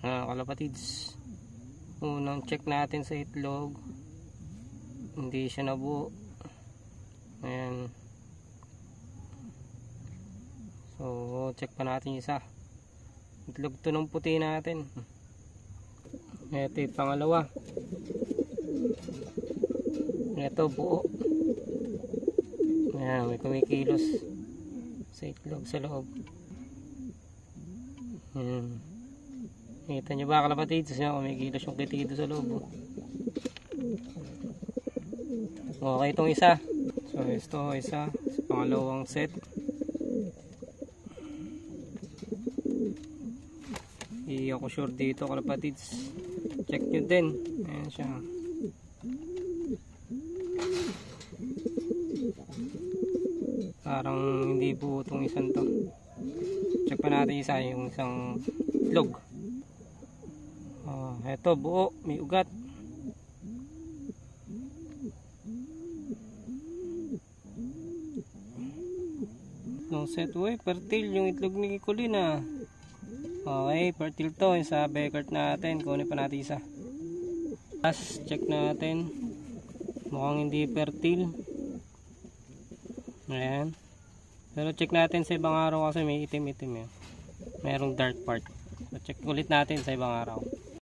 Kalapatids, unang check natin sa itlog, hindi siya nabuo. Ayan. So check pa natin isa. Itlog to ng puti natin. Ito yung pangalawa. Ito buo. Ayan, may kumikilos sa itlog sa loob. Ayan. Kita nyo ba kalapatids? Kumikilos yung kitid sa loob. Okay itong isa. So ito isa sa pangalawang set. Hindi ako sure dito kalapatids. Check nyo din. Ayan siya. Parang hindi po itong isang to. Check pa natin isa, yung isang itlog. Ito buo, may ugat. No set, uy, fertile yung itlog ni Colleen. Okay, fertile to yung sa Beckert natin. Kunin pa natin isa. Last check natin. Mukhang hindi fertile. Ayan. Pero check natin sa ibang araw kasi may itim-itim yun. Merong dark part. So check ulit natin sa ibang araw.